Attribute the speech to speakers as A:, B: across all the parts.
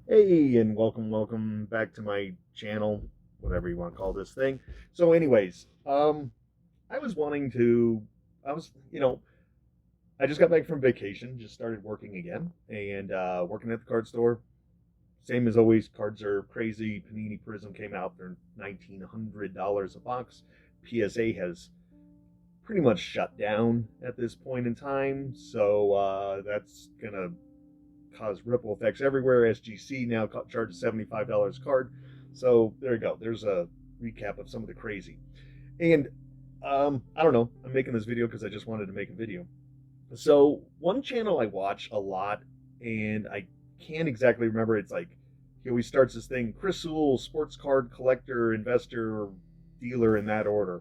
A: Hey, and welcome back to my channel, whatever you want to call this thing. So, anyways, I was wanting to, I was, I just got back from vacation, just started working again, and working at the card store. Same as always, cards are crazy. Panini Prism came out; they're $1,900 a box. PSA has pretty much shut down at this point in time, so that's gonna cause ripple effects everywhere. SGC now charges $75 a card. So there you go. There's a recap of some of the crazy. And I don't know. I'm making this video because I just wanted to make a video. So one channel I watch a lot, and I can't exactly remember. It's like he always starts this thing: Chris Sewell, sports card collector, investor, dealer, in that order.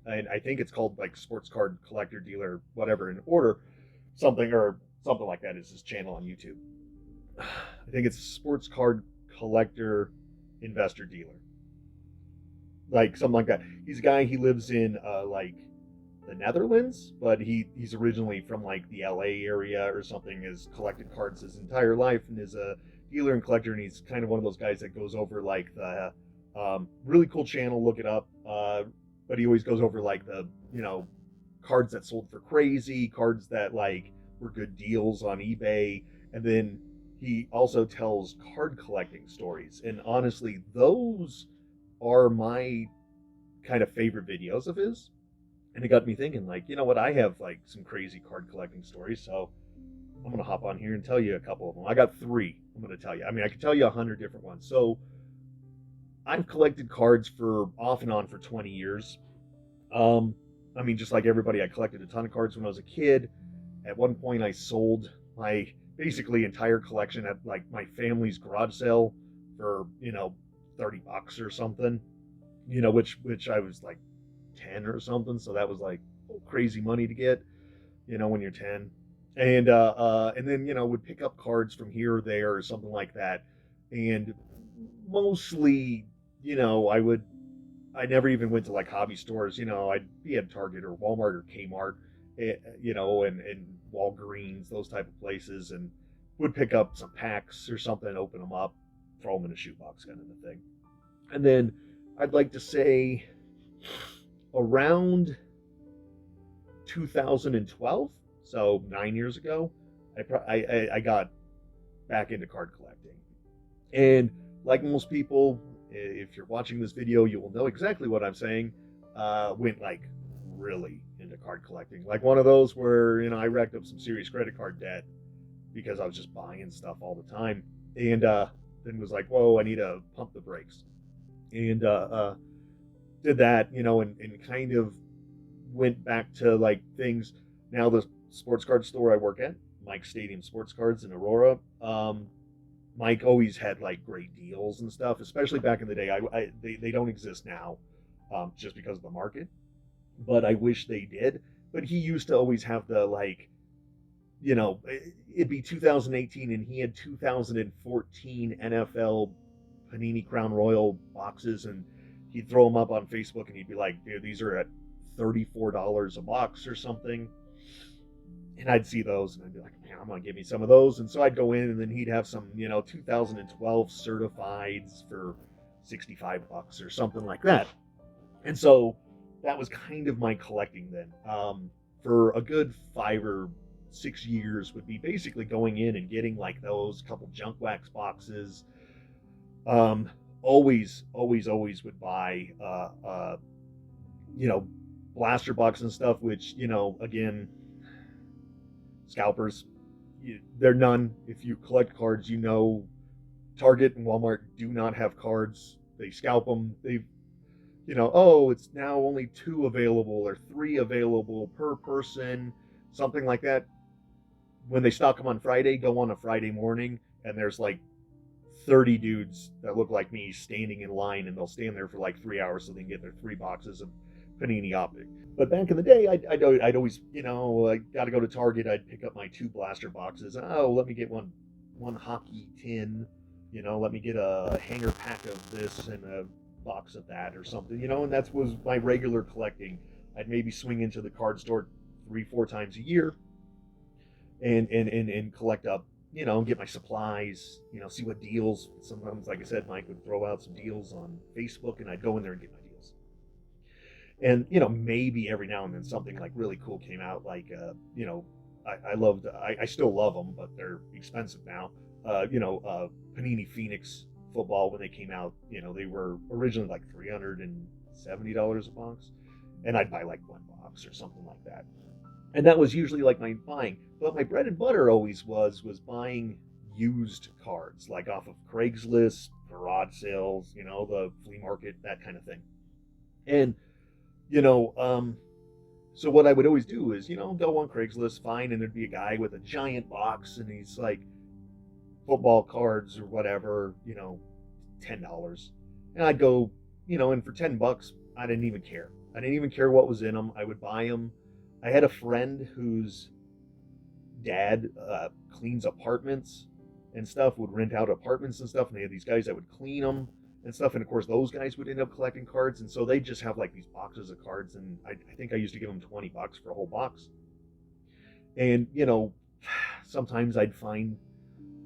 A: And I think it's called like sports card collector, dealer, whatever in order, something like that is his channel on YouTube. I think it's sports card collector, investor, dealer, like something like that. He's a guy. He lives in like the Netherlands, but he's originally from like the LA area or something. Has collected cards his entire life and is a dealer and collector. And he's kind of one of those guys that goes over like the really cool channel. Look it up. But he always goes over like the cards that sold for crazy, cards that like were good deals on eBay, and then he also tells card collecting stories. And honestly, those are my kind of favorite videos of his. And it got me thinking, like, you know what? I have like some crazy card collecting stories, so I'm gonna hop on here and tell you a couple of them. I got three. I'm gonna tell you. I mean, I could tell you 100 different ones. So I've collected cards for off and on for 20 years. Um, I mean, just like everybody, I collected a ton of cards when I was a kid. At one point, I sold my basically entire collection at like my family's garage sale for 30 bucks or something. Which I was like 10 or something, so that was like crazy money to get. When you're 10, and then would pick up cards from here or there or something like that, and mostly, I never even went to like hobby stores. I'd be at Target or Walmart or Kmart, and Walgreens, those type of places, and would pick up some packs or something, open them up, throw them in a shoebox, kind of a thing. And then I'd like to say around 2012, so 9 years ago, I got back into card collecting. And like most people, if you're watching this video, you will know exactly what I'm saying. Went like really into card collecting, like one of those where I racked up some serious credit card debt because I was just buying stuff all the time, and then was like, whoa, I need to pump the brakes, and did that, and kind of went back to like things. Now the sports card store I work at, Mike Stadium Sports Cards in Aurora. Mike always had like great deals and stuff, especially back in the day. They don't exist now, just because of the market, but I wish they did. But he used to always have the like, it'd be 2018 and he had 2014 NFL Panini Crown Royal boxes, and he'd throw them up on Facebook and he'd be like, dude, these are at $34 a box or something. And I'd see those and I'd be like, man, I'm gonna give me some of those. And so I'd go in and then he'd have some, 2012 certifieds for 65 bucks or something like that. And so that was kind of my collecting then. For a good 5 or 6 years would be basically going in and getting like those couple junk wax boxes. Always would buy, you know, blaster box and stuff, which, again, scalpers, they're none. If you collect cards, Target and Walmart do not have cards. They scalp them. Oh, it's now only 2 available or 3 available per person, something like that. When they stock them on Friday, go on a Friday morning, and there's like 30 dudes that look like me standing in line, and they'll stand there for like 3 hours so they can get their 3 boxes of Panini Optic. But back in the day, I'd always, I got to go to Target. I'd pick up my 2 blaster boxes. Oh, let me get one hockey tin. Let me get a hanger pack of this and a box of that or something. And that was my regular collecting. I'd maybe swing into the card store 3-4 times a year and collect up get my supplies, see what deals. Sometimes, like I said, Mike would throw out some deals on Facebook, and I'd go in there and get my deals. And, maybe every now and then something like really cool came out, like, I still love them, but they're expensive now. Panini Phoenix football, when they came out, they were originally like $370 a box, and I'd buy like one box or something like that. And that was usually like my buying. But my bread and butter always was buying used cards, like off of Craigslist, garage sales, the flea market, that kind of thing. And, so what I would always do is, go on Craigslist, find, and there'd be a guy with a giant box, and he's like, football cards or whatever, $10. And I'd go, and for $10, I didn't even care. I didn't even care what was in them. I would buy them. I had a friend whose dad cleans apartments and stuff, would rent out apartments and stuff, and they had these guys that would clean them and stuff, and of course those guys would end up collecting cards, and so they just have like these boxes of cards, and I think I used to give them $20 for a whole box. And sometimes I'd find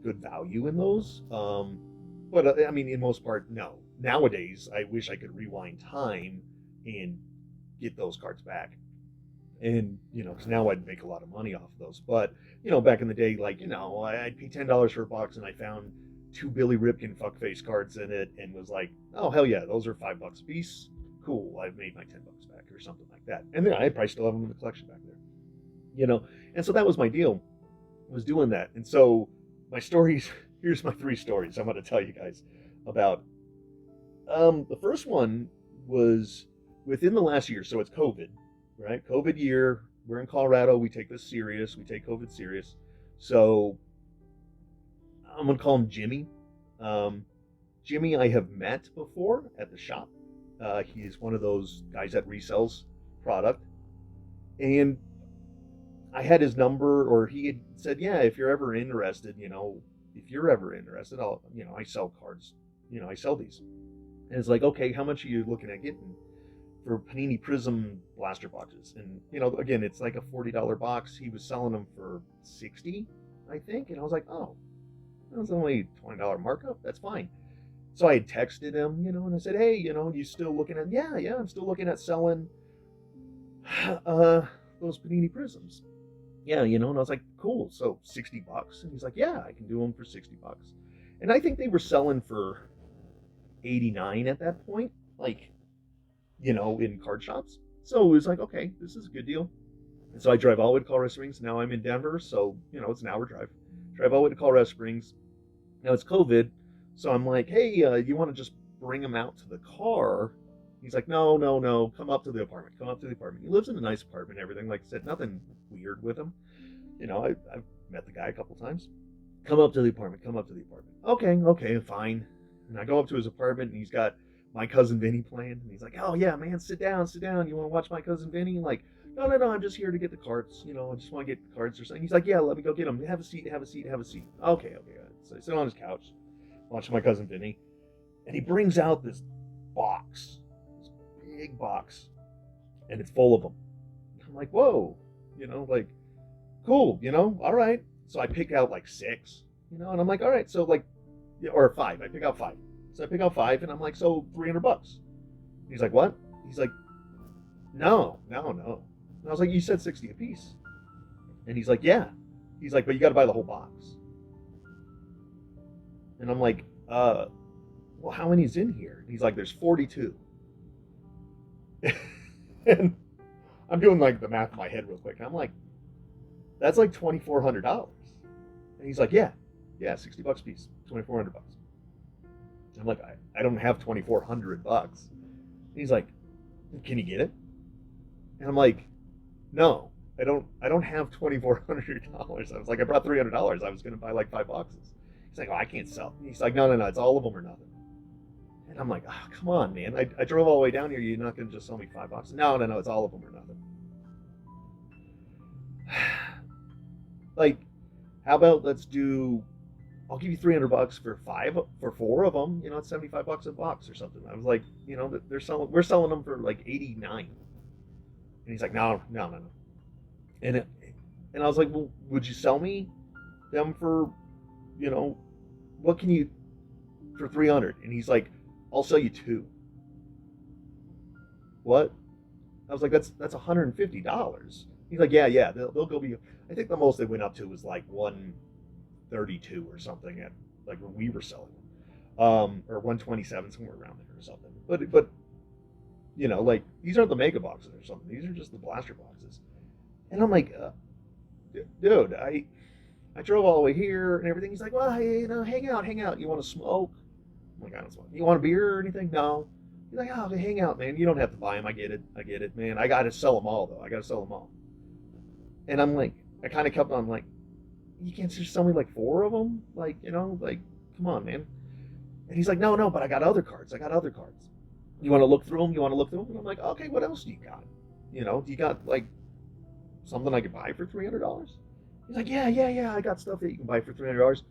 A: good value in those, but I mean, in most part, no. Nowadays I wish I could rewind time and get those cards back. And, because now I'd make a lot of money off of those. But, back in the day, like, I'd pay $10 for a box, and I found 2 Billy Ripken fuckface cards in it, and was like, oh, hell yeah, those are $5 a piece. Cool, I've made my $10 back, or something like that. And then I probably still have them in the collection back there. And so that was my deal, was doing that. And so my stories, here's my 3 stories I'm going to tell you guys about. The first one was within the last year, so it's COVID. Right? COVID year. We're in Colorado. We take this serious. We take COVID serious. So I'm going to call him Jimmy. Jimmy I have met before at the shop. He's one of those guys that resells product. And I had his number, or he had said, yeah, if you're ever interested, I'll, I sell cards. I sell these. And it's like, okay, how much are you looking at getting for Panini Prism blaster boxes? And, again, it's like a $40 box. He was selling them for $60, I think. And I was like, oh, that was only $20 markup. That's fine. So I had texted him, and I said, hey, you still looking at, yeah, I'm still looking at selling those Panini Prisms. Yeah, and I was like, cool. So $60. And he's like, yeah, I can do them for $60. And I think they were selling for $89 at that point, like, in card shops. So it was like, okay, this is a good deal. And so I drive all the way to Colorado Springs. Now I'm in Denver, so, it's an hour drive. Drive all the way to Colorado Springs. Now it's COVID, so I'm like, hey, you want to just bring him out to the car? He's like, no, come up to the apartment. He lives in a nice apartment and everything. Like I said, nothing weird with him. I've met the guy a couple times. Come up to the apartment. Okay, fine. And I go up to his apartment, and he's got My Cousin Vinny playing. And he's like, oh, yeah, man, sit down. You want to watch My Cousin Vinny? I'm like, no, I'm just here to get the cards. I just want to get the cards or something. He's like, yeah, let me go get them. Have a seat. Okay. So I sit on his couch, watch My Cousin Vinny. And he brings out this box, this big box, and it's full of them. I'm like, whoa, like, cool, all right. So I pick out like 6, and I'm like, all right, so like, or 5. I pick out 5. So I pick out 5, and I'm like, so $300. He's like, what? He's like, no. And I was like, you said 60 a piece. And he's like, yeah. He's like, but you got to buy the whole box. And I'm like, well, how many's in here? And he's like, there's 42. And I'm doing like the math in my head real quick. And I'm like, that's like $2,400. And he's like, yeah, $60 a piece, $2,400. I'm like, I don't have $2,400. He's like, can you get it? And I'm like, no, I don't have $2,400. I was like, I brought $300. I was going to buy like 5 boxes. He's like, oh, I can't sell. He's like, no, it's all of them or nothing. And I'm like, oh, come on, man. I drove all the way down here. You're not going to just sell me 5 boxes? No, it's all of them or nothing. Like, how about I'll give you $300 for 4 of them. It's $75 a box or something. I was like, we're selling them for like $89. And he's like, no. And I was like, well, would you sell me them for you know, what can you for 300? And he's like, I'll sell you two. What? I was like, that's $150. He's like, yeah, they'll go be. I think the most they went up to was like 132 or something at like when we were selling them, or 127 somewhere around there or something. But you know, like these aren't the mega boxes or something. These are just the blaster boxes. And I'm like, dude, I drove all the way here and everything. He's like, well, hey, you know, hang out. You want to smoke? I'm like, I don't smoke. You want a beer or anything? No. He's like, oh, hang out, man. You don't have to buy them. I get it, man. I got to sell them all, though. I got to sell them all. And I'm like, I kind of kept on like, you can't just sell me like four of them? Like, you know, like, come on, man. And he's like, no, but I got other cards. You want to look through them? And I'm like, okay, what else do you got? You know, do you got like something I could buy for $300? He's like, yeah, I got stuff that you can buy for $300.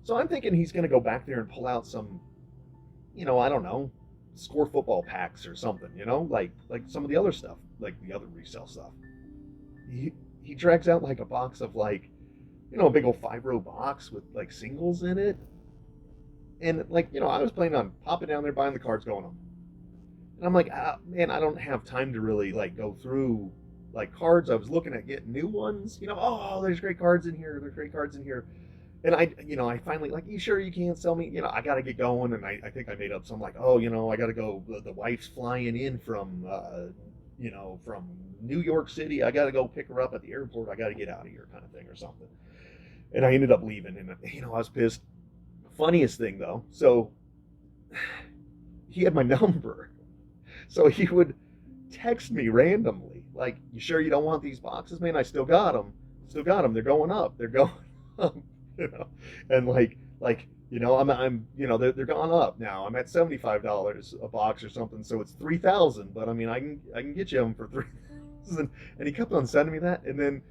A: So I'm thinking he's going to go back there and pull out some, you know, I don't know, score football packs or something, you know, like some of the other stuff, like the other resale stuff. He drags out like a box of like, you know, a big old 5-row box with like singles in it. And like, you know, I was planning on popping down there, buying the cards, going home. And I'm like, man, I don't have time to really like go through like cards. I was looking at getting new ones, you know, oh, there's great cards in here. And I finally like, you sure you can't sell me? You know, I got to get going. And I think I made up some like, oh, you know, I got to go. The wife's flying in from, you know, from New York City. I got to go pick her up at the airport. I got to get out of here kind of thing or something. And I ended up leaving and, you know, I was pissed. Funniest thing though. So he had my number. So he would text me randomly, like, you sure you don't want these boxes, man? I still got them. They're going up. You know, and like, you know, I'm, you know, they're gone up now. I'm at $75 a box or something, so it's 3,000. But I mean, I can get you them for 3,000. And he kept on sending me that, and then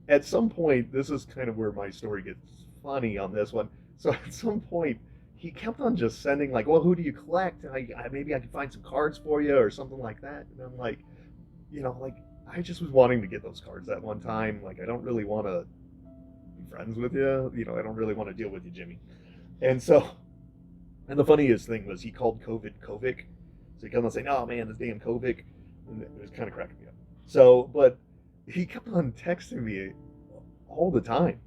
A: at some point, this is kind of where my story gets funny on this one. So at some point, he kept on just sending like, well, who do you collect? Maybe I can find some cards for you or something like that. And I'm like, you know, like I just was wanting to get those cards that one time. Like I don't really want to be friends with you. You know, I don't really want to deal with you, Jimmy. And so, and the funniest thing was he called Kovic. So he kept on saying, oh man, this damn Kovic. And it was kind of cracking me up. So, but he kept on texting me all the time.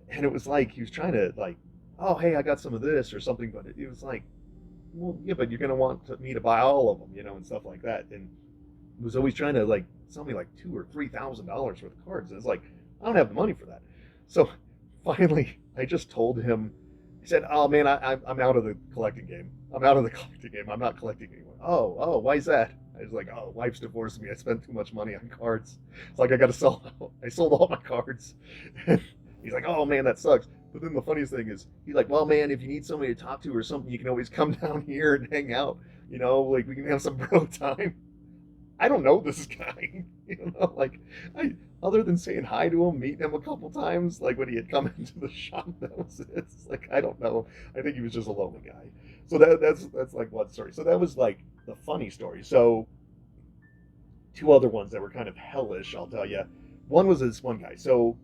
A: And it was like he was trying to like, oh, hey, I got some of this or something, but it was like, well, yeah, but you're going to want me to buy all of them, you know, and stuff like that. And he was always trying to like sell me like $2,000 or $3,000 worth of cards. And it's like, I don't have the money for that. So finally, I just told him, I said, oh man, I'm out of the collecting game. I'm not collecting anymore. Oh, why is that? I was like, oh, wife's divorced me. I spent too much money on cards. It's like, I got to sell. I sold all my cards. And he's like, oh man, that sucks. But then the funniest thing is, he's like, well, man, if you need somebody to talk to or something, you can always come down here and hang out. You know, like we can have some bro time. I don't know this guy. You know, like other than saying hi to him, meeting him a couple times, like when he had come into the shop, that was it. It's like, I don't know. I think he was just a lonely guy. So that's like one story. So that was like the funny story. So two other ones that were kind of hellish, I'll tell you. One was this one guy. So,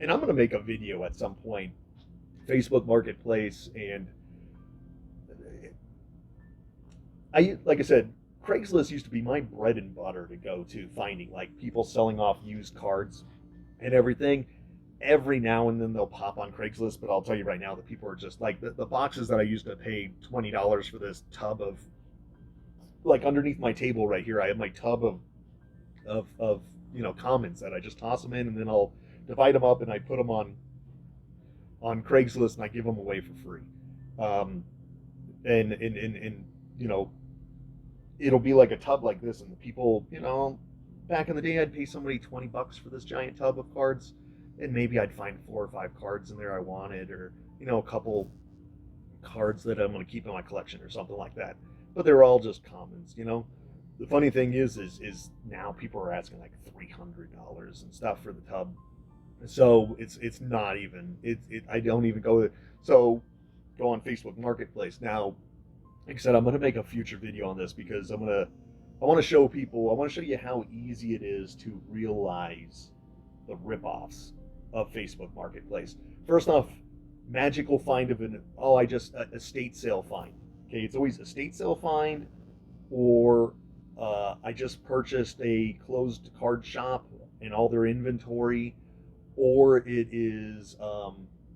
A: and I'm going to make a video at some point, Facebook Marketplace, and like I said, Craigslist used to be my bread and butter to go to, finding like people selling off used cards and everything. Every now and then they'll pop on Craigslist, but I'll tell you right now that people are just like the boxes that I used to pay $20 for this tub of, like underneath my table right here, I have my tub of you know, commons that I just toss them in, and then I'll divide them up and I put them on Craigslist and I give them away for free. And you know, it'll be like a tub like this, and the people, you know, back in the day I'd pay somebody $20 for this giant tub of cards, and maybe I'd find 4 or 5 cards in there I wanted, or, you know, a couple cards that I'm going to keep in my collection or something like that. But they're all just commons, you know. The funny thing is now people are asking like $300 and stuff for the tub. So it's not even, I don't even go, so go on Facebook Marketplace. Now, like I said, I'm going to make a future video on this because I want to show people, I want to show you how easy it is to realize the ripoffs of Facebook Marketplace. first off, magical find of an I just estate sale find. Okay, it's always estate sale find, or I just purchased a closed card shop and all their inventory, or it is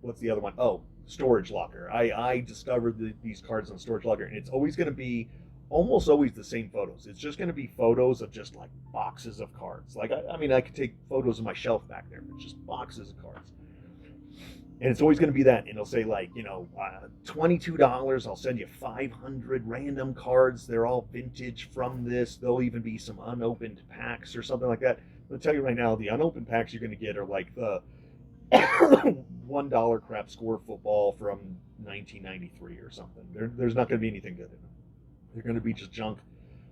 A: what's the other one? Oh, storage locker. I discovered these cards on storage locker, and it's always going to be almost always the same photos. It's just going to be photos of just like boxes of cards. Like I mean, I could take photos of my shelf back there, but just boxes of cards. And it's always going to be that, and it'll say like, $22. I'll send you 500 random cards. They're all vintage from this. There'll even be some unopened packs or something like that. I'll tell you right now, the unopened packs you're going to get are like the $1 crap score football from 1993 or something. There's not going to be anything good in them. They're going to be just junk,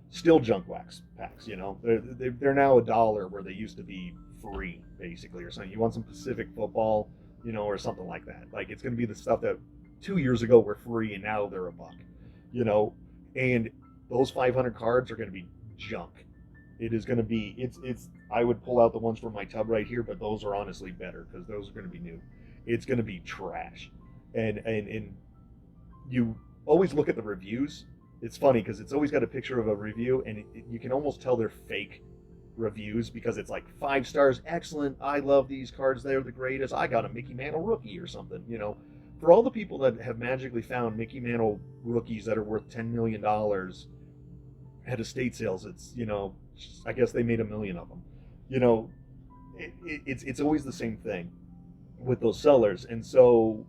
A: still junk wax packs. They're now $1 where they used to be free, basically, or something. You want some Pacific football, or something like that. Like, it's going to be the stuff that 2 years ago were free and now they're $1, and those 500 cards are going to be junk. It is going to be, I would pull out the ones from my tub right here, but those are honestly better because those are going to be new. It's going to be trash. And you always look at the reviews. It's funny because it's always got a picture of a review, and you can almost tell they're fake reviews because it's like 5 stars, excellent, I love these cards, they're the greatest, I got a Mickey Mantle rookie or something. For all the people that have magically found Mickey Mantle rookies that are worth $10 million at estate sales, it's I guess they made $1 million of them. It's always the same thing with those sellers. And so,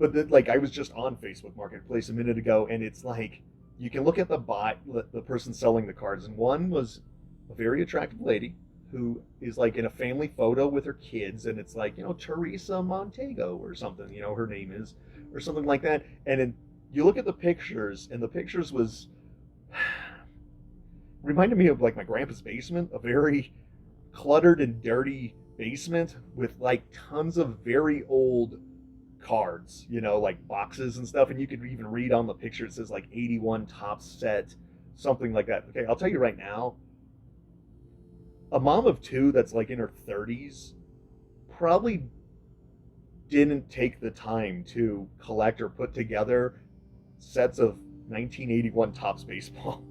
A: but like, I was just on Facebook Marketplace a minute ago, and it's like you can look at the person selling the cards, and one was a very attractive lady who is like in a family photo with her kids, and it's like, Teresa Montego or something, her name is, or something like that. And then you look at the pictures, and the pictures was reminded me of like my grandpa's basement, a very cluttered and dirty basement with like tons of very old cards, like boxes and stuff. And you could even read on the picture, it says like 81 top set, something like that. Okay, I'll tell you right now, a mom of 2 that's like in her 30s probably didn't take the time to collect or put together sets of 1981 Topps baseball.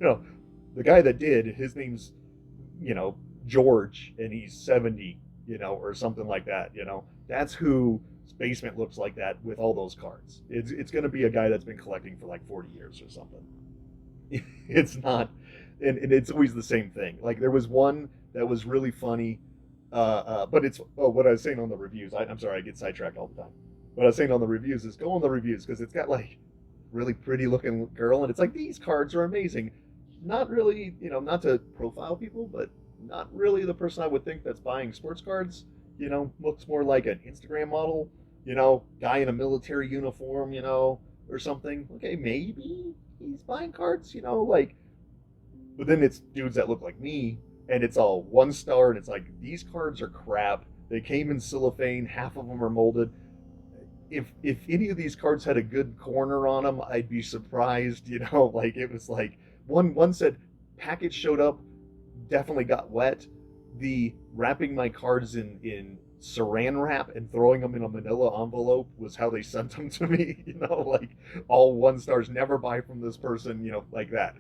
A: The guy that did, his name's, George, and he's 70, or something like that. That's whose basement looks like that with all those cards. It's going to be a guy that's been collecting for like 40 years or something. It's not. And it's always the same thing. Like, there was one that was really funny, but it's what I was saying on the reviews. I'm sorry, I get sidetracked all the time. What I was saying on the reviews is go on the reviews, because it's got like really pretty looking girl, and it's like, these cards are amazing. Not really, not to profile people, but not really the person I would think that's buying sports cards. Looks more like an Instagram model, guy in a military uniform, or something. Okay, maybe he's buying cards, like. But then it's dudes that look like me, and it's all 1 star, and it's like, these cards are crap. They came in cellophane, half of them are molded. If any of these cards had a good corner on them, I'd be surprised. Like, it was like one said package showed up, definitely got wet. The wrapping my cards in saran wrap and throwing them in a manila envelope was how they sent them to me. Like, all 1 stars, never buy from this person, like that.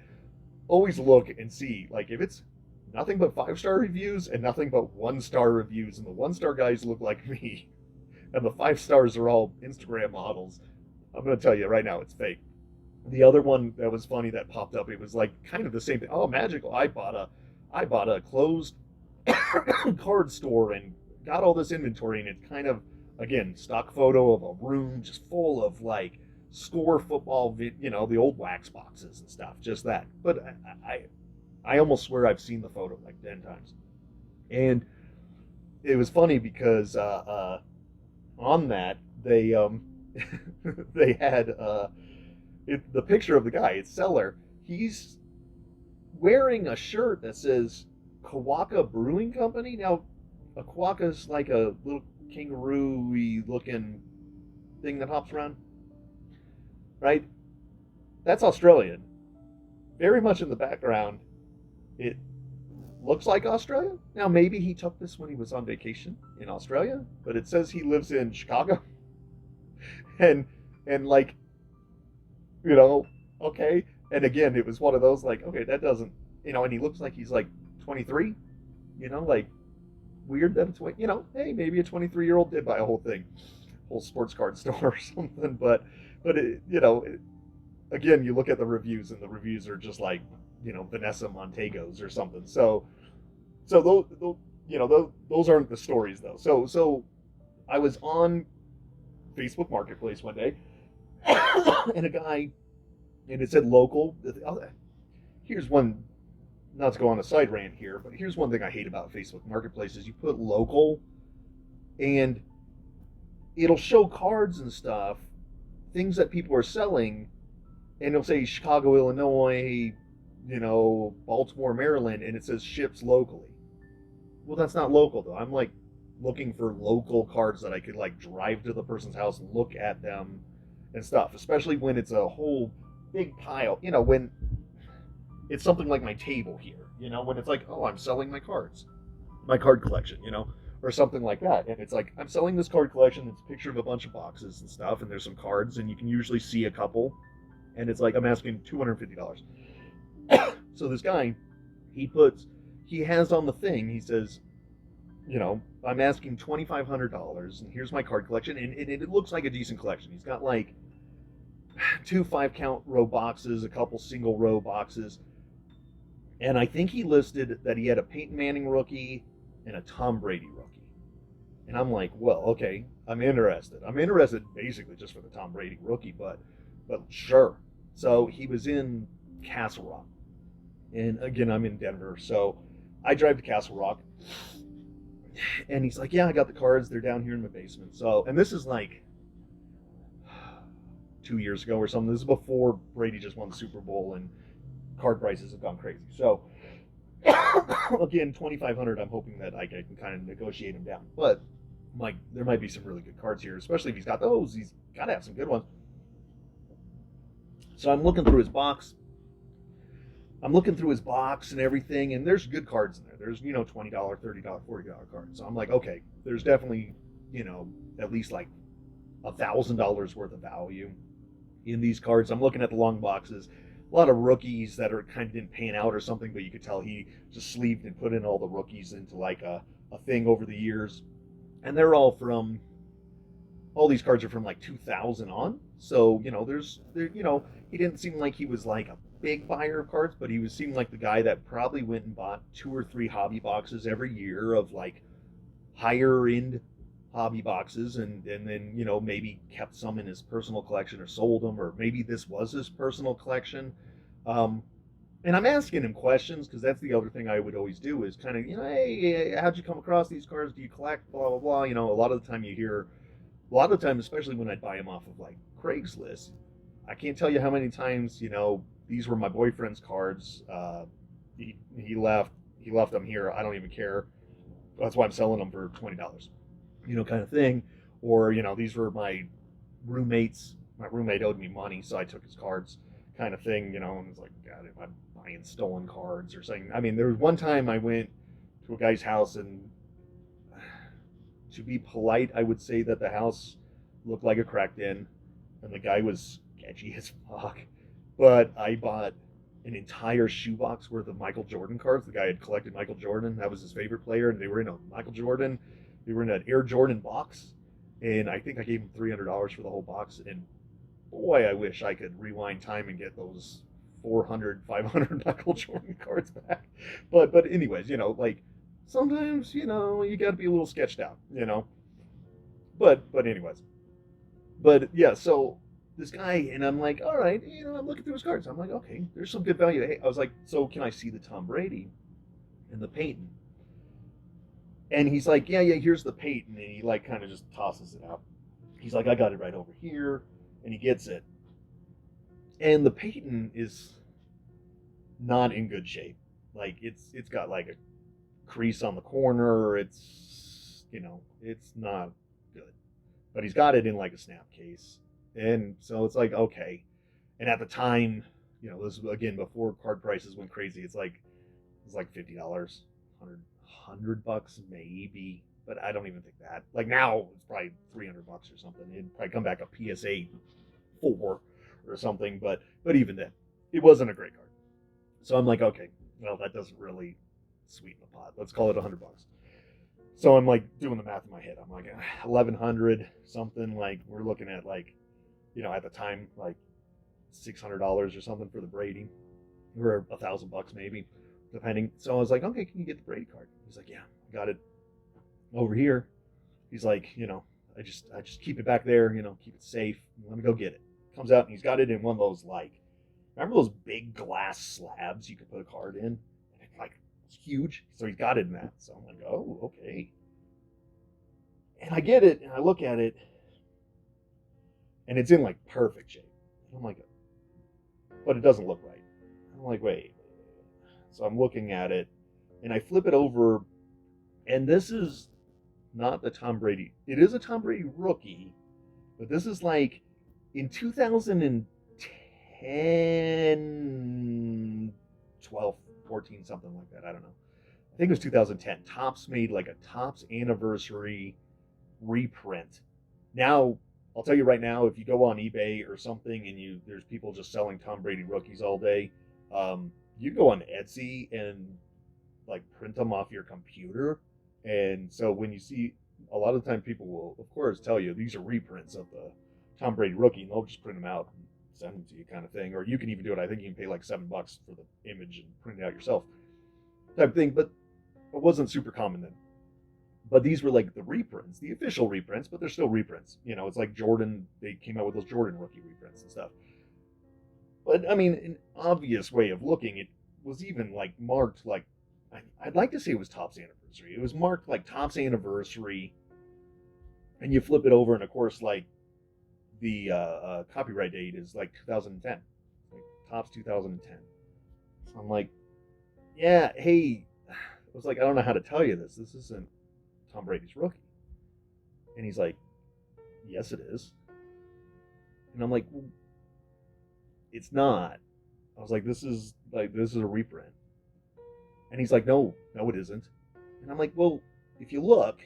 A: Always look and see, like, if it's nothing but 5-star reviews and nothing but 1-star reviews, and the 1-star guys look like me, and the 5 stars are all Instagram models, I'm going to tell you right now, it's fake. The other one that was funny that popped up, it was like kind of the same thing. Oh, magical! I bought a closed card store and got all this inventory, and it's kind of, again, stock photo of a room just full of like score football, the old wax boxes and stuff, just that. But I almost swear I've seen the photo like 10 times. And it was funny because on that, they they had the picture of the guy, it's seller. He's wearing a shirt that says Kawaka Brewing Company. Now, a Kawaka's like a little kangaroo-y looking thing that hops around, right? That's Australian. Very much in the background, looks like Australia. Now, maybe he took this when he was on vacation in Australia, but it says he lives in Chicago. and and like, you know, okay. And again, it was one of those like, okay, that doesn't, and he looks like he's like 23, like weird that it's, hey, maybe a 23-year-old did buy a whole sports card store or something. But again, you look at the reviews and the reviews are just like, Vanessa Montegos or something. So those aren't the stories though. So I was on Facebook Marketplace one day, and a guy, and it said local. Here's one, not to go on a side rant here, but here's one thing I hate about Facebook Marketplace is you put local, and it'll show cards and stuff, things that people are selling, and it'll say Chicago, Illinois, Baltimore, Maryland, and it says ships locally. Well, that's not local though. I'm like looking for local cards that I could like drive to the person's house, look at them and stuff, especially when it's a whole big pile, when it's something like my table here, when it's like, oh, I'm selling my cards, my card collection, or something like that. And it's like, I'm selling this card collection. It's a picture of a bunch of boxes and stuff, and there's some cards, and you can usually see a couple. And it's like, I'm asking $250. So this guy, he has on the thing, he says, I'm asking $2,500, and here's my card collection. And it looks like a decent collection. He's got like 2 5-count row boxes, a couple single row boxes. And I think he listed that he had a Peyton Manning rookie and a Tom Brady rookie. And I'm like, well, okay, I'm interested. I'm interested basically just for the Tom Brady rookie, but sure. So he was in Castle Rock. And again, I'm in Denver. So I drive to Castle Rock. And he's like, yeah, I got the cards. They're down here in my basement. So, and this is like 2 years ago or something. This is before Brady just won the Super Bowl and card prices have gone crazy. So again, $2,500. I'm hoping that I can kind of negotiate him down. But like, there might be some really good cards here, especially if he's got those. He's got to have some good ones. So I'm looking through his box. And everything, and there's good cards in there. There's, $20, $30, $40 cards. So I'm like, okay, there's definitely, at least like $1,000 worth of value in these cards. I'm looking at the long boxes. A lot of rookies that are kind of didn't pan out or something, but you could tell he just sleeved and put in all the rookies into like a thing over the years. And they're all these cards are from like 2000 on. So, he didn't seem like he was like a big buyer of cards, but he seemed like the guy that probably went and bought 2 or 3 hobby boxes every year of like higher end hobby boxes, and then maybe kept some in his personal collection or sold them, or maybe this was his personal collection. And I'm asking him questions because that's the other thing I would always do is kind of, hey, how'd you come across these cards? Do you collect? Blah blah blah. A lot of the time, especially when I'd buy them off of like Craigslist, I can't tell you how many times, these were my boyfriend's cards. He left them here. I don't even care. That's why I'm selling them for $20, kind of thing. Or, these were my roommates. My roommate owed me money, so I took his cards, kind of thing, and it's like, God, if I'm buying stolen cards or something. I mean, there was one time I went to a guy's house, and to be polite, I would say that the house looked like a cracked in, and the guy was sketchy as fuck. But I bought an entire shoebox worth of Michael Jordan cards. The guy had collected Michael Jordan. That was his favorite player, and they were in a Michael Jordan. They were in an Air Jordan box, and I think I gave him $300 for the whole box. And boy, I wish I could rewind time and get those 400, 500 Michael Jordan cards back. But anyways, like sometimes, you got to be a little sketched out, But anyways. But yeah, so this guy, and I'm like, all right, I'm looking through his cards. I'm like, okay, there's some good value. Hey, I was like, so can I see the Tom Brady and the Peyton? And he's like, yeah, here's the Peyton. And he like kind of just tosses it out. He's like, I got it right over here. And he gets it. And the Peyton is not in good shape. Like it's got like a crease on the corner. It's, it's not good. But he's got it in like a snap case. And so it's like, okay. And at the time, this was again before card prices went crazy. It's like $50. $100 maybe, but I don't even think that. Like now, it's probably $300 or something. It'd probably come back a PSA 4 or something, but even then, it wasn't a great card. So I'm like, okay, well, that doesn't really sweeten the pot. Let's call it $100. So I'm like doing the math in my head. I'm like 1,100 something. Like we're looking at like, at the time like $600 or something for the Brady, or $1,000 maybe, depending. So I was like, okay, can you get the Brady card? He's like, yeah, got it over here. He's like, I just keep it back there, keep it safe. Let me go get it. Comes out and he's got it in one of those like, remember those big glass slabs you could put a card in? Like it's huge. So he's got it in that. So I'm like, oh, okay. And I get it and I look at it and it's in like perfect shape. And I'm like, but it doesn't look right. I'm like, wait. So I'm looking at it and I flip it over, and this is not the Tom Brady. It is a Tom Brady rookie, but this is like in 2010, 12, 14, something like that. I don't know. I think it was 2010. Topps made like a Topps anniversary reprint. Now, I'll tell you right now, if you go on eBay or something and there's people just selling Tom Brady rookies all day, you go on Etsy and like print them off your computer. And so when you see, a lot of the time people will, of course, tell you these are reprints of the Tom Brady rookie, and they'll just print them out and send them to you, kind of thing. Or you can even do it. I think you can pay like $7 for the image and print it out yourself, type thing. But it wasn't super common then. But these were like the reprints, the official reprints, but they're still reprints. It's like Jordan. They came out with those Jordan rookie reprints and stuff. But I mean, an obvious way of looking, it was even like marked like, I'd like to say it was Topps anniversary. It was marked like Topps anniversary, and you flip it over, and of course, like the copyright date is like 2010, like Topps 2010. So I'm like, yeah, hey, I was like, I don't know how to tell you this. This isn't Tom Brady's rookie. And he's like, yes, it is. And I'm like, well, it's not. I was like, this is a reprint. And he's like, no, it isn't. And I'm like, well, if you look,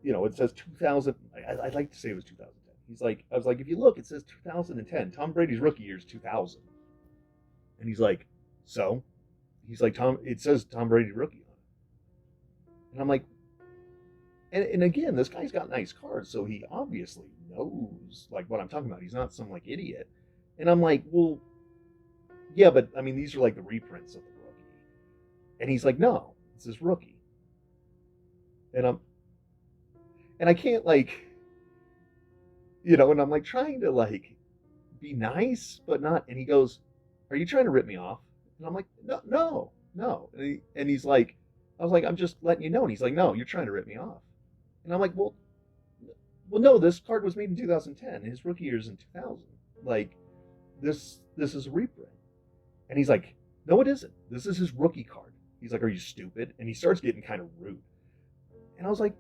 A: it says 2000. I'd like to say it was 2010. I was like, if you look, it says 2010. Tom Brady's rookie year is 2000. And he's like, so? He's like, it says Tom Brady rookie on it. And I'm like, and again, this guy's got nice cards, so he obviously knows like what I'm talking about. He's not some like idiot. And I'm like, well, yeah, but I mean, these are like the reprints of the rookie. And he's like, no, it's his rookie. And I can't like, and I'm like trying to like be nice, but not. And he goes, are you trying to rip me off? And I'm like, no. And he's like, I was like, I'm just letting you know. And he's like, no, you're trying to rip me off. And I'm like, well, no, this card was made in 2010. His rookie year is in 2000. Like, this is a reprint. And he's like, no, it isn't. This is his rookie card. He's like, are you stupid? And he starts getting kind of rude. And I was like,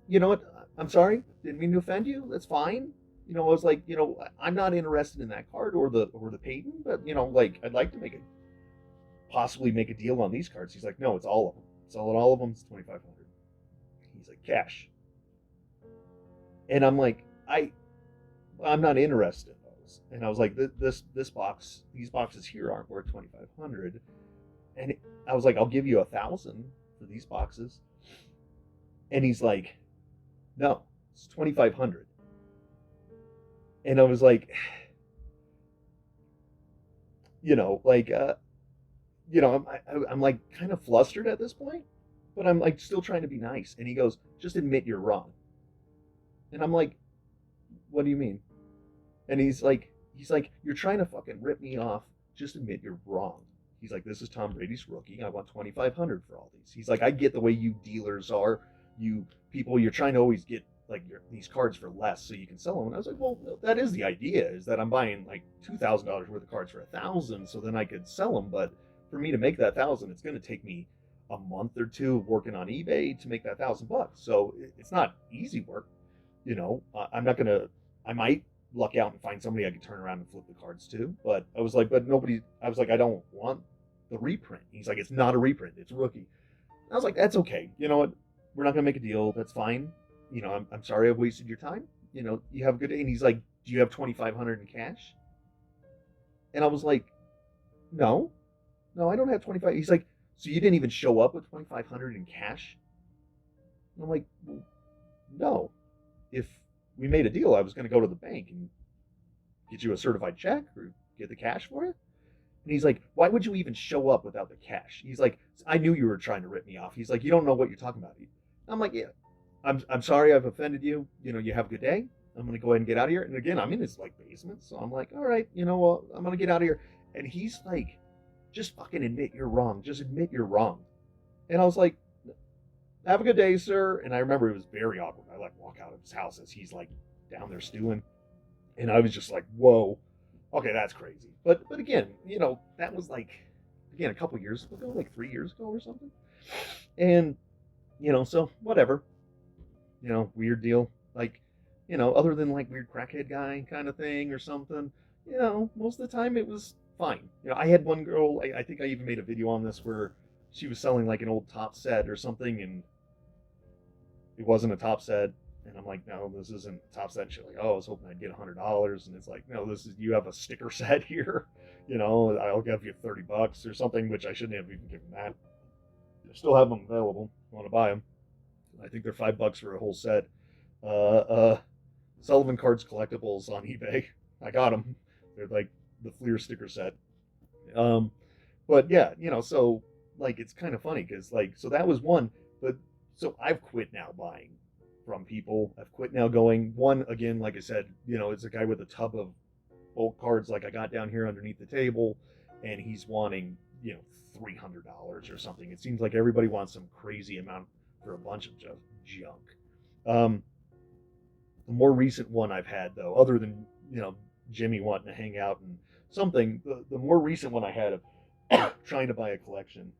A: you know what? I'm sorry. Didn't mean to offend you. That's fine. I was like, I'm not interested in that card or the Peyton, but like I'd like to possibly make a deal on these cards. He's like, no, it's all of them. Selling all of them. It's $2,500. He's like, cash. And I'm like, I'm not interested in those. And I was like, this box, these boxes here aren't worth $2,500. And I was like, I'll give you $1,000 for these boxes. And he's like, no, it's $2,500. And I was like, I'm like kind of flustered at this point, but I'm like still trying to be nice. And he goes, just admit you're wrong. And I'm like, what do you mean? And he's like, you're trying to fucking rip me off. Just admit you're wrong. He's like, this is Tom Brady's rookie. I want $2,500 for all these. He's like, I get the way you dealers are. You people, you're trying to always get like these cards for less so you can sell them. And I was like, well, that is the idea, is that I'm buying like $2,000 worth of cards for $1,000 so then I could sell them. But for me to make that $1,000, it's going to take me a month or two of working on eBay to make that $1,000. So it's not easy work. I'm not going to, I might luck out and find somebody I could turn around and flip the cards to. But I was like, I don't want the reprint. He's like, it's not a reprint, it's rookie. I was like, that's okay. You know what? We're not gonna make a deal. That's fine. You know, I'm sorry I've wasted your time. You know, you have a good day. And he's like, do you have 2,500 in cash? And I was like, no, I don't have 25. He's like, so you didn't even show up with 2,500 in cash? And I'm like, well, no. If we made a deal, I was going to go to the bank and get you a certified check or get the cash for you. And he's like, why would you even show up without the cash? He's like, I knew you were trying to rip me off. He's like, you don't know what you're talking about. I'm like, yeah, I'm sorry I've offended you. You know, you have a good day. I'm going to go ahead and get out of here. And again, I'm in his like basement. So I'm like, all right, you know what? I'm going to get out of here. And he's like, just fucking admit you're wrong. Just admit you're wrong. And I was like, have a good day, sir. And I remember it was very awkward. I like walk out of his house as he's like down there stewing. And I was just like, whoa, okay, that's crazy. But again, you know, that was like, again, a couple years ago, like 3 years ago or something. And, you know, so whatever, you know, weird deal. Like, you know, other than like weird crackhead guy kind of thing or something, you know, most of the time it was fine. You know, I had one girl, I think I even made a video on this where she was selling like an old top set or something, and it wasn't a top set. And I'm like, no, this isn't a top set. And she's like, oh, I was hoping I'd get $100. And it's like, no, this is, you have a sticker set here. You know, I'll give you $30 or something, which I shouldn't have even given that. I still have them available. I want to buy them. I think they're $5 for a whole set. Sullivan Cards Collectibles on eBay. I got them. They're like the Fleer sticker set. But yeah, you know, so like it's kind of funny because like, so that was one. But so I've quit now buying from people. I've quit now going. One, again, like I said, you know, it's a guy with a tub of bulk cards like I got down here underneath the table, and he's wanting, you know, $300 or something. It seems like everybody wants some crazy amount for a bunch of just junk. The more recent one I've had, though, other than, you know, Jimmy wanting to hang out and something, the more recent one I had of trying to buy a collection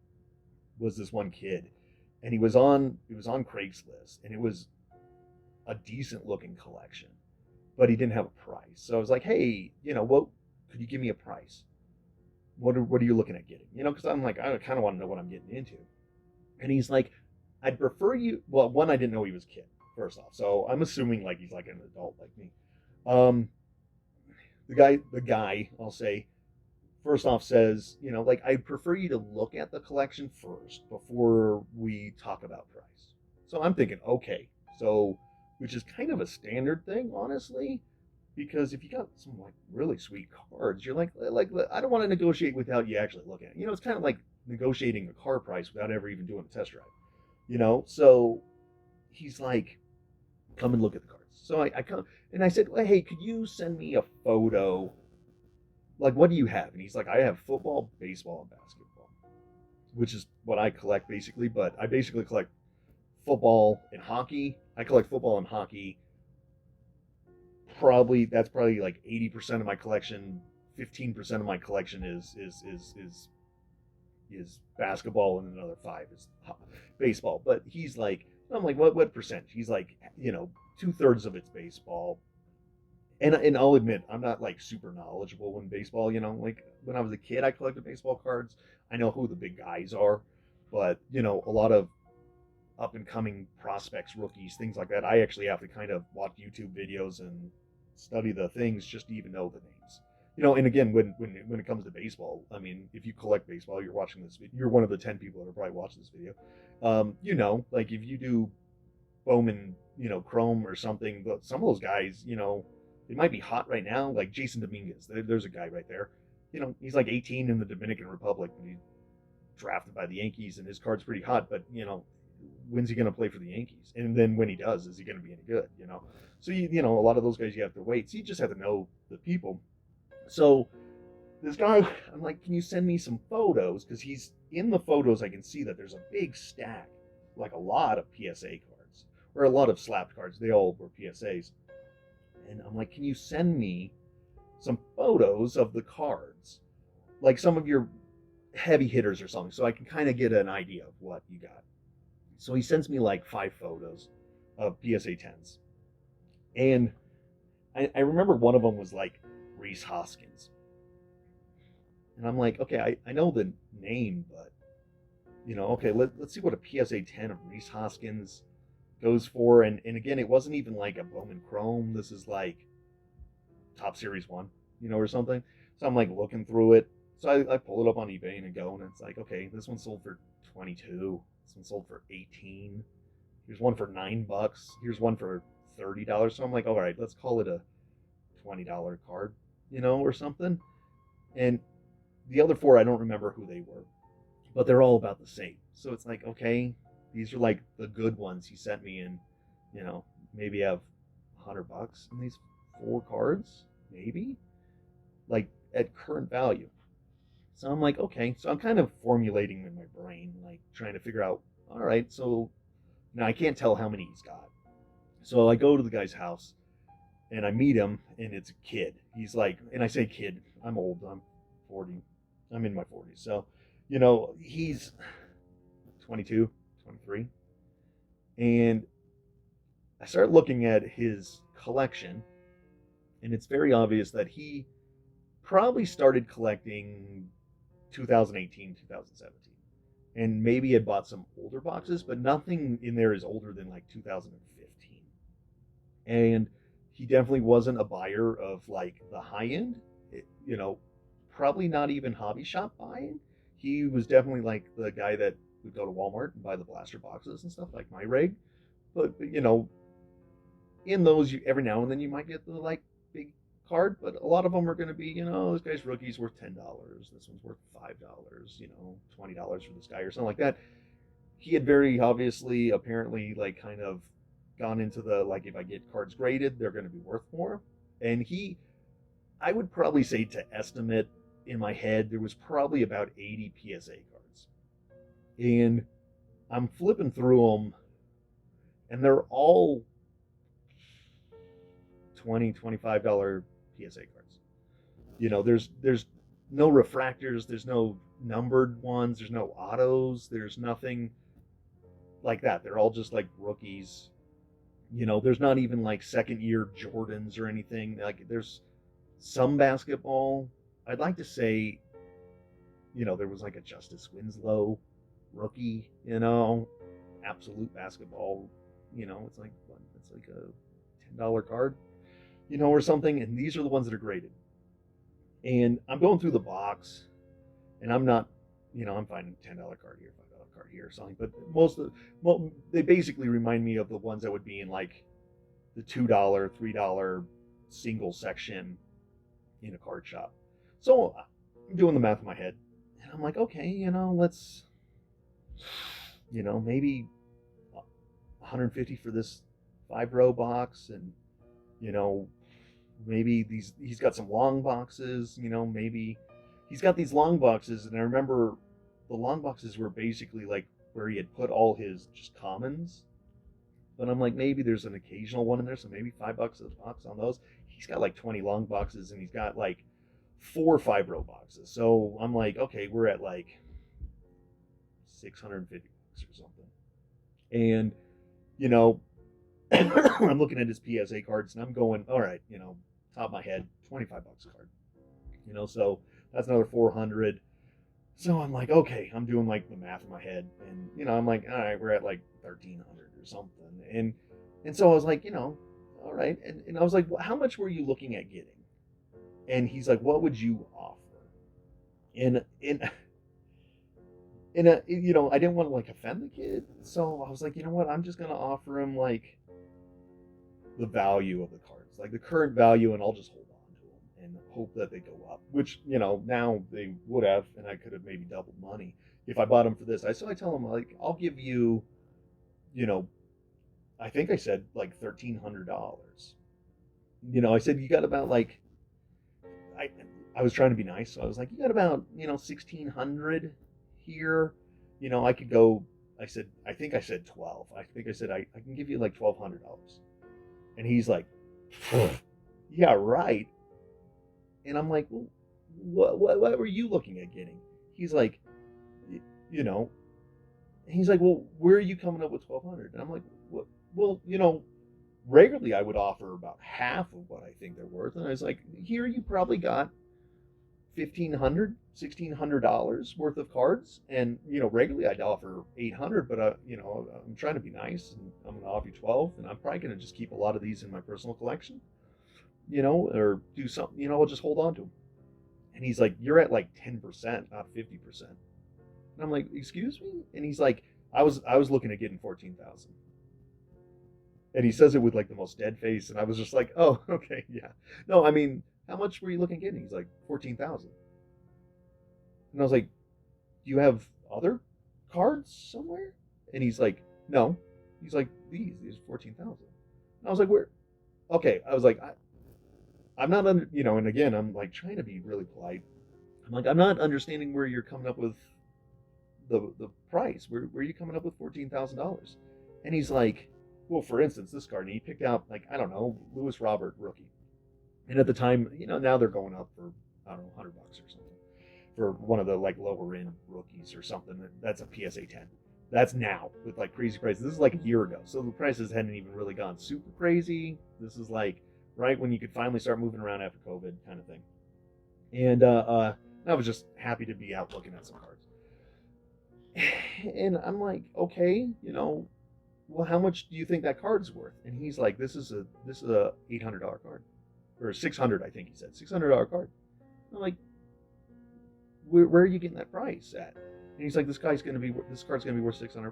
A: was this one kid, and it was on Craigslist, and it was a decent looking collection, but he didn't have a price. So I was like, hey, you know, what could you give me a price? What are you looking at getting? You know, because I'm like, I kind of want to know what I'm getting into. And he's like, I'd prefer you. Well, one, I didn't know he was a kid, first off, so I'm assuming like he's like an adult like me. The guy, I'll say, first off says, you know, like, I'd prefer you to look at the collection first before we talk about price. So I'm thinking, okay, so, which is kind of a standard thing, honestly, because if you got some like really sweet cards, you're like I don't want to negotiate without you actually looking at it. You know, it's kind of like negotiating a car price without ever even doing a test drive. You know, so he's like, come and look at the cards. So I come and I said, well, hey, could you send me a photo? Like, what do you have? And he's like, I have football, baseball, and basketball, which is what I collect basically. But I basically collect football and hockey. I collect football and hockey. That's probably like 80% of my collection. 15% of my collection is basketball, and another 5 is baseball. But he's like, I'm like, what percentage? He's like, you know, 2/3 of it's baseball. And I'll admit, I'm not like super knowledgeable in baseball. You know, like when I was a kid, I collected baseball cards. I know who the big guys are, but you know, a lot of up and coming prospects, rookies, things like that, I actually have to kind of watch YouTube videos and study the things just to even know the names. You know, and again, when it comes to baseball, I mean, if you collect baseball, you're watching this video, you're one of the 10 people that are probably watching this video. You know, like if you do Bowman, you know, Chrome or something, but some of those guys, you know, it might be hot right now, like Jason Dominguez. There's a guy right there. You know, he's like 18 in the Dominican Republic, and he's drafted by the Yankees, and his card's pretty hot. But you know, when's he going to play for the Yankees? And then when he does, is he going to be any good? You know, so you know, a lot of those guys you have to wait. So you just have to know the people. So this guy, I'm like, can you send me some photos? Because he's in the photos, I can see that there's a big stack, like a lot of PSA cards or a lot of slapped cards. They all were PSAs. And I'm like, can you send me some photos of the cards, like some of your heavy hitters or something, so I can kind of get an idea of what you got. So he sends me like 5 photos of PSA 10s. And I remember one of them was like Reese Hoskins. And I'm like, okay, I know the name, but okay, let's see what a PSA 10 of Reese Hoskins goes for. And again, it wasn't even like a Bowman Chrome. This is like Top Series 1, or something. So I'm like looking through it. So I pull it up on eBay and I go, and it's like, okay, this one sold for 22. This one sold for 18. Here's one for $9. Here's one for $30. So I'm like, all right, let's call it a $20 card, or something. And the other four, I don't remember who they were, but they're all about the same. So it's like, okay, these are like the good ones he sent me, and maybe I have $100 in these four cards, maybe, like at current value. So I'm like, okay. So I'm kind of formulating in my brain, like trying to figure out, all right, so now I can't tell how many he's got. So I go to the guy's house and I meet him, and it's a kid. He's like, and I say kid, I'm old, I'm 40, I'm in my 40s. So, he's 22, 23. And I start looking at his collection, and it's very obvious that he probably started collecting 2018, 2017. And maybe had bought some older boxes, but nothing in there is older than like 2015. And he definitely wasn't a buyer of like the high end, probably not even hobby shop buying. He was definitely like the guy that would go to Walmart and buy the blaster boxes and stuff like my rig. But in those, every now and then you might get the like big card, but a lot of them are going to be, this guy's rookie's worth $10, this one's worth $5, $20 for this guy or something like that. He had very obviously, apparently, like kind of gone into the like, if I get cards graded, they're going to be worth more. And I would probably say, to estimate in my head, there was probably about 80 PSA cards, and I'm flipping through them, and they're all $20, $25 PSA cards. There's no refractors, there's no numbered ones, there's no autos, there's nothing like that. They're all just like rookies. There's not even like second year Jordans or anything. Like, there's some basketball. I'd like to say, there was like a Justice Winslow rookie, absolute basketball. It's like what? It's like a $10 card, or something. And these are the ones that are graded. And I'm going through the box, and I'm not, I'm finding $10 card here, $5 card here, or something. But they basically remind me of the ones that would be in like the $2, $3 single section in a card shop. So I'm doing the math in my head, and I'm like, okay, let's, maybe 150 for this 5-row box, and maybe he's got some long boxes, maybe he's got these long boxes. And I remember the long boxes were basically like where he had put all his just commons. But I'm like, maybe there's an occasional one in there, so maybe $5 a box on those. He's got like 20 long boxes, and he's got like 4 5-row boxes. So I'm like, okay, we're at like 650 bucks or something. And I'm looking at his PSA cards, and I'm going, all right, top of my head, $25 a card. So that's another 400. So I'm like, okay, I'm doing like the math in my head, and I'm like, all right, we're at like 1,300 or something. And so I was like, all right. And I was like, well, how much were you looking at getting? And he's like, what would you offer? And I didn't want to like offend the kid, so I was like, you know what, I'm just gonna offer him like the value of the cards, like the current value, and I'll just hold on to them and hope that they go up. Which now they would have, and I could have maybe doubled money if I bought them for this. So I tell him, like, I'll give you, I think I said like $1,300. I said, you got about like, I was trying to be nice, so I was like, you got about 1,600 here. I could go. I think I said 12. I think I said I can give you like $1,200. And he's like, yeah, right. And I'm like, well, what were you looking at getting? He's like, he's like, well, where are you coming up with 1,200? And I'm like, well, regularly I would offer about half of what I think they're worth. And I was like, here you probably got $1,500, $1,600 worth of cards, and regularly I'd offer 800, but I'm trying to be nice, and I'm gonna offer you 12, and I'm probably gonna just keep a lot of these in my personal collection, or do something, I'll just hold on to them. And he's like, you're at like 10%, not 50%. And I'm like, excuse me? And he's like, I was looking at getting 14,000. And he says it with like the most dead face, and I was just like, oh, okay, yeah. No, I mean, how much were you looking at getting? He's like, 14,000. And I was like, do you have other cards somewhere? And he's like, no. He's like, these 14,000. And I was like, where? Okay, I was like, I'm not under, and again, I'm like trying to be really polite. I'm like, I'm not understanding where you're coming up with the price. Where are you coming up with $14,000? And he's like, well, for instance, this card, and he picked out, like, I don't know, Lewis Robert rookie. And at the time, now they're going up for, I don't know, $100 or something for one of the like lower end rookies or something. That's a PSA 10. That's now with like crazy prices. This is like a year ago, so the prices hadn't even really gone super crazy. This is like right when you could finally start moving around after COVID, kind of thing. And I was just happy to be out looking at some cards. And I'm like, okay, well, how much do you think that card's worth? And he's like, this is a $800 card, or 600, I think he said, $600 card. I'm like, where are you getting that price at? And he's like, this card's gonna be worth $600.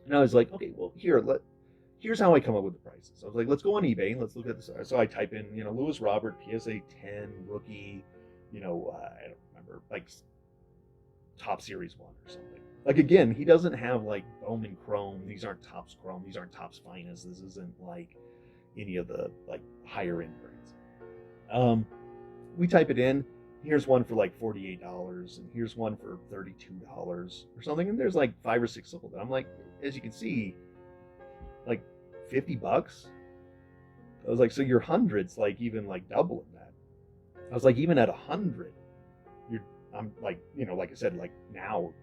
A: And I was like, okay, well, here's how I come up with the prices. I was like, let's go on eBay and let's look at this. So I type in, Lewis Robert PSA 10 rookie, I don't remember, like Top Series 1 or something. Like, again, he doesn't have like Bowman Chrome. These aren't Topps Chrome. These aren't Topps Finest. This isn't like any of the like higher end brands. We type it in. Here's one for like $48, and here's one for $32 or something. And there's like 5 or 6 sold. And I'm like, as you can see, like $50. I was like, so your hundreds, like even like doubling that. I was like, even at 100, I'm like, like I said, like now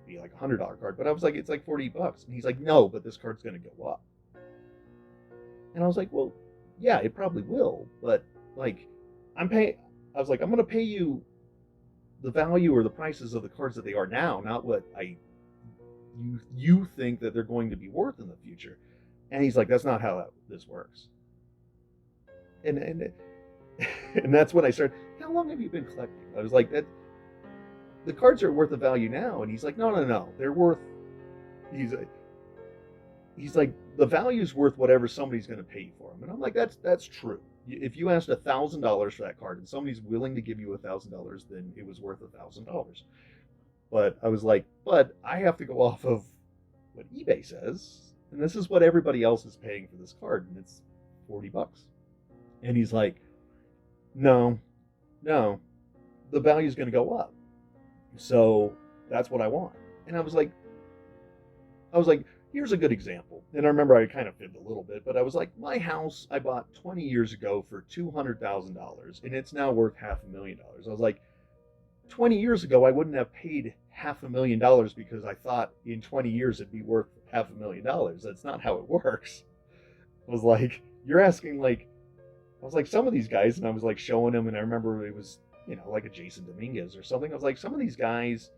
A: it'd be like $100 card, but I was like, it's like $40. And he's like, no, but this card's gonna go up. And I was like, well, yeah, it probably will, but like I was like, I'm gonna pay you the value or the prices of the cards that they are now, not what you think that they're going to be worth in the future. And he's like, that's not how this works. And and that's when I started, how long have you been collecting? I was like, that the cards are worth a value now. And he's like, no, they're worth, he's like, the value's worth whatever somebody's going to pay you for them. And I'm like, that's true. If you asked $1,000 for that card and somebody's willing to give you $1,000, then it was worth $1,000. But I was like, but I have to go off of what eBay says, and this is what everybody else is paying for this card, and it's $40. And he's like, no, the value's going to go up. So that's what I want. And I was like, here's a good example. And I remember I kind of fibbed a little bit, but I was like, my house I bought 20 years ago for $200,000, and it's now worth $500,000. I was like, 20 years ago, I wouldn't have paid $500,000 because I thought in 20 years it'd be worth $500,000. That's not how it works. I was like, you're asking like, I was like, some of these guys, and I was like showing them, and I remember it was, like a Jason Dominguez or something. I was like, some of these guys,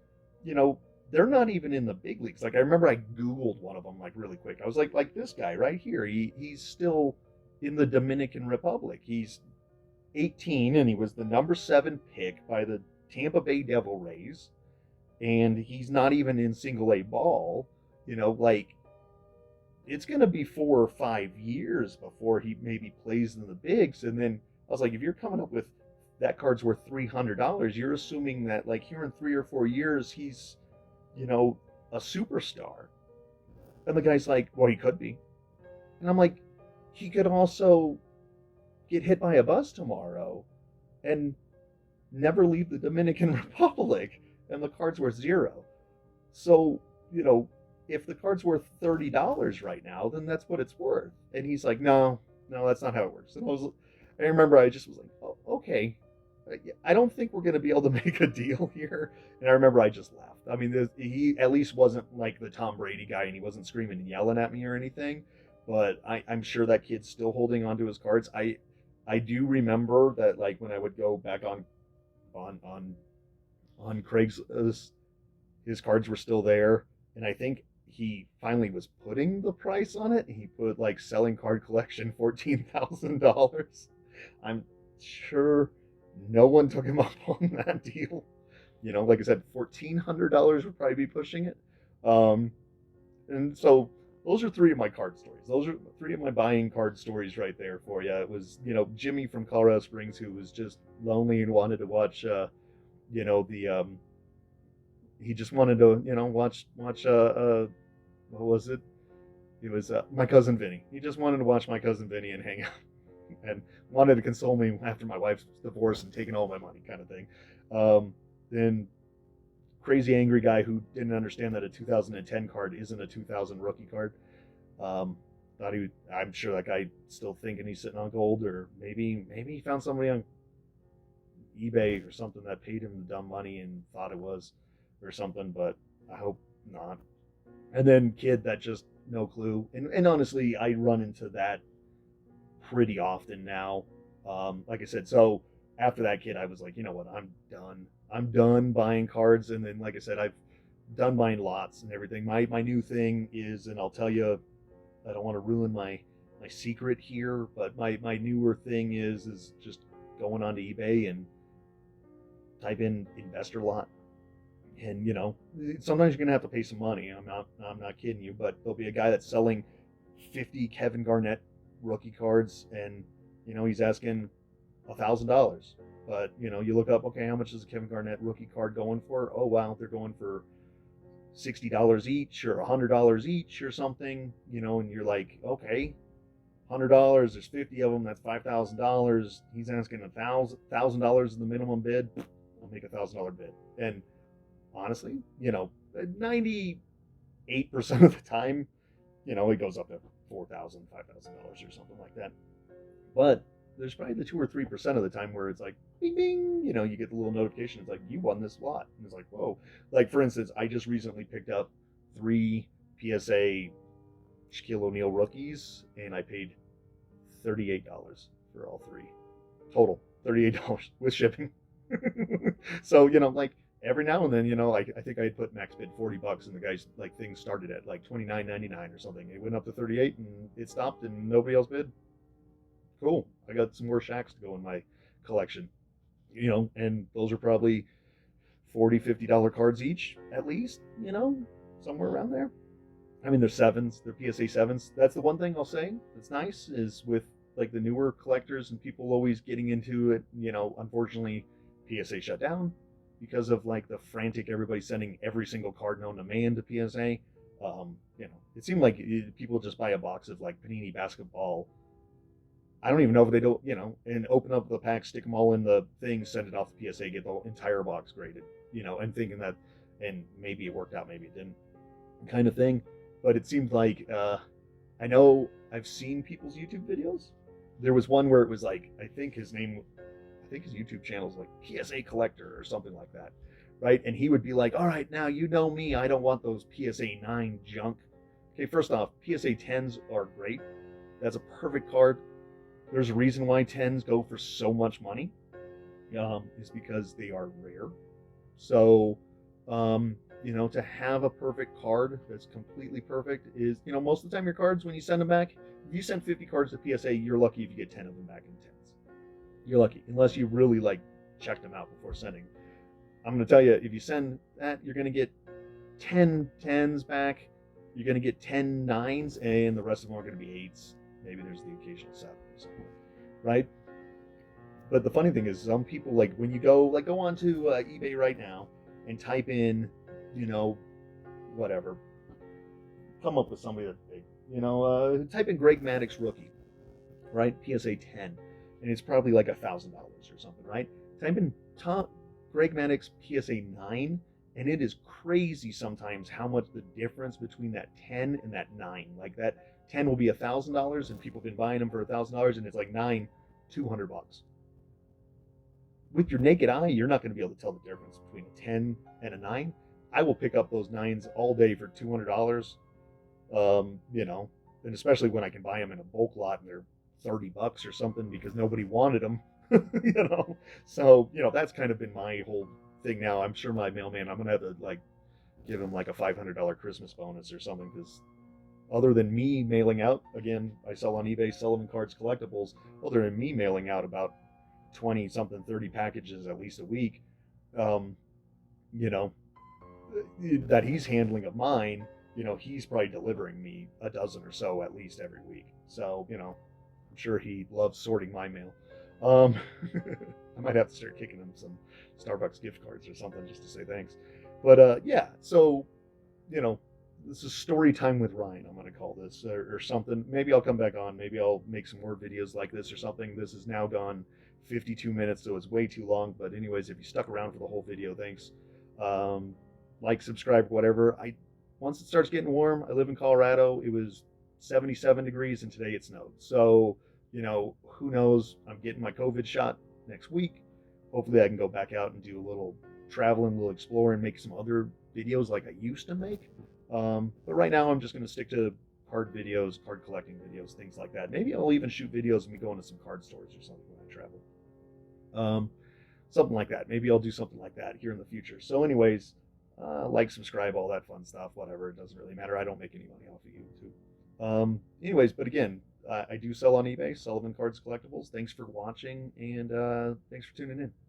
A: they're not even in the big leagues. Like, I remember I Googled one of them, like, really quick. I was like this guy right here, he's still in the Dominican Republic. He's 18, and he was the number 7 pick by the Tampa Bay Devil Rays, and he's not even in single A ball. Like, it's going to be 4 or 5 years before he maybe plays in the bigs. And then I was like, if you're coming up with that card's worth $300, you're assuming that like here in 3 or 4 years, he's, a superstar. And the guy's like, well, he could be. And I'm like, he could also get hit by a bus tomorrow and never leave the Dominican Republic, and the card's worth $0. So, if the card's worth $30 right now, then that's what it's worth. And he's like, no, that's not how it works. And I remember I just was like, oh, okay. I don't think we're going to be able to make a deal here. And I remember I just laughed. I mean, he at least wasn't like the Tom Brady guy, and he wasn't screaming and yelling at me or anything. But I'm sure that kid's still holding on to his cards. I do remember that, like, when I would go back on on Craigslist. His cards were still there, and I think he finally was putting the price on it. He put like selling card collection $14,000. I'm sure no one took him up on that deal. You know, like I said, $1,400 would probably be pushing it. Um, and so those are three of my card stories. Those are three of my buying card stories right there for you. It was, you know, Jimmy from Colorado Springs, who was just lonely and wanted to watch, you know, he just wanted to, you know, watch, what was it? It was My Cousin Vinny. He just wanted to watch My Cousin Vinny and hang out and wanted to console me after my wife's divorce and taking all my money kind of thing. Then crazy angry guy who didn't understand that a 2010 card isn't a 2000 rookie card. Thought I'm sure that guy still thinking he's sitting on gold, or maybe he found somebody on eBay or something that paid him the dumb money and thought it was or something, but I hope not. And then kid that just no clue. And honestly, I run into that pretty often now. Like I said, so after that kid, I was like, you know what, I'm done. I'm done buying cards. And then, like I said, I've done buying lots and everything. My new thing is, and I'll tell you, I don't want to ruin my secret here, but my newer thing is just going onto eBay and type in investor lot. And you know, sometimes you're gonna have to pay some money. I'm not kidding you, but there'll be a guy that's selling 50 Kevin Garnett rookie cards, and you know he's asking $1,000. But you know, you look up, okay, how much is a Kevin Garnett rookie card going for? Oh wow, they're going for $60 each or $100 each or something. You know, and you're like, okay, $100. There's 50 of them. That's $5,000. He's asking $1,000 is the minimum bid. I'll make $1,000 bid. And honestly, you know, 98% of the time, you know, it goes up to $4,000, $5,000 or something like that. But there's probably the 2 or 3% of the time where it's like, bing, bing, you know, you get the little notification. It's like, you won this lot. And it's like, whoa. Like, for instance, I just recently picked up 3 PSA Shaquille O'Neal rookies, and I paid $38 for all 3. Total, $38 with shipping. So, you know, like, every now and then, you know, like I think I had put max bid $40, and the guy's like thing started at like $29.99 or something. It went up to 38, and it stopped, and nobody else bid. Cool. I got some more Shaqs to go in my collection, you know, and those are probably $40, $50 cards each at least, you know, somewhere around there. I mean, they're 7s, they're PSA 7s. That's the one thing I'll say that's nice is with like the newer collectors and people always getting into it, you know, unfortunately PSA shut down because of like the frantic everybody sending every single card known to man to PSA. You know, it seemed like people just buy a box of like Panini basketball. I don't even know if they don't, you know, and open up the pack, stick them all in the thing, send it off to PSA, get the entire box graded, you know, and thinking that, and maybe it worked out, maybe it didn't, kind of thing. But it seemed like, I know I've seen people's YouTube videos. There was one where it was like, I think his YouTube channel is like PSA Collector or something like that, right? And he would be like, all right, now you know me, I don't want those PSA 9 junk. Okay, first off, PSA 10s are great. That's a perfect card. There's a reason why 10s go for so much money, is because they are rare. So, you know, to have a perfect card that's completely perfect is, you know, most of the time your cards, when you send them back, if you send 50 cards to PSA, you're lucky if you get 10 of them back in 10s. You're lucky, unless you really like checked them out before sending. I'm going to tell you, if you send that, you're going to get 10 10s back, you're going to get 10 9s, and the rest of them are going to be 8s. Maybe there's the occasional 7 or something, right? But the funny thing is, some people, like, when you go onto eBay right now and type in, you know, whatever, come up with somebody that's big, you know, type in Greg Maddux rookie, right? PSA 10, and it's probably like $1,000 or something, right? Type in Greg Maddux PSA 9, and it is crazy sometimes how much the difference between that 10 and that 9. Like that 10 will be $1,000, and people have been buying them for $1,000, and it's like 9, $200. With your naked eye, you're not going to be able to tell the difference between a 10 and a 9. I will pick up those 9s all day for $200. You know, and especially when I can buy them in a bulk lot and they're $30 or something because nobody wanted them. you know. So that's kind of been my whole thing now. I'm sure my mailman, I'm gonna have to like give him like a $500 Christmas bonus or something, because other than me mailing out, again, I sell on eBay, Sullivan Cards Collectibles. Other than me mailing out about 20 something, 30 packages at least a week, um, you know, that he's handling of mine, he's probably delivering me a dozen or so at least every week. So, I'm sure he loves sorting my mail. Um, I might have to start kicking him some Starbucks gift cards or something just to say thanks. But yeah, so, you know, this is story time with Ryan, I'm going to call this, or something. Maybe I'll come back on. Maybe I'll make some more videos like this or something. This has now gone 52 minutes, so it's way too long. But anyways, if you stuck around for the whole video, thanks. Um, like, subscribe, whatever. Once it starts getting warm, I live in Colorado. It was 77 degrees, and today it snowed. So, who knows? I'm getting my COVID shot next week. Hopefully, I can go back out and do a little traveling, a little exploring, make some other videos like I used to make. But right now, I'm just going to stick to card videos, card collecting videos, things like that. Maybe I'll even shoot videos of me going to some card stores or something when I travel. Something like that. Maybe I'll do something like that here in the future. So, anyways, like, subscribe, all that fun stuff, whatever. It doesn't really matter. I don't make any money off of YouTube. Anyways, but again, I do sell on eBay, Sullivan Cards Collectibles. Thanks for watching, and thanks for tuning in.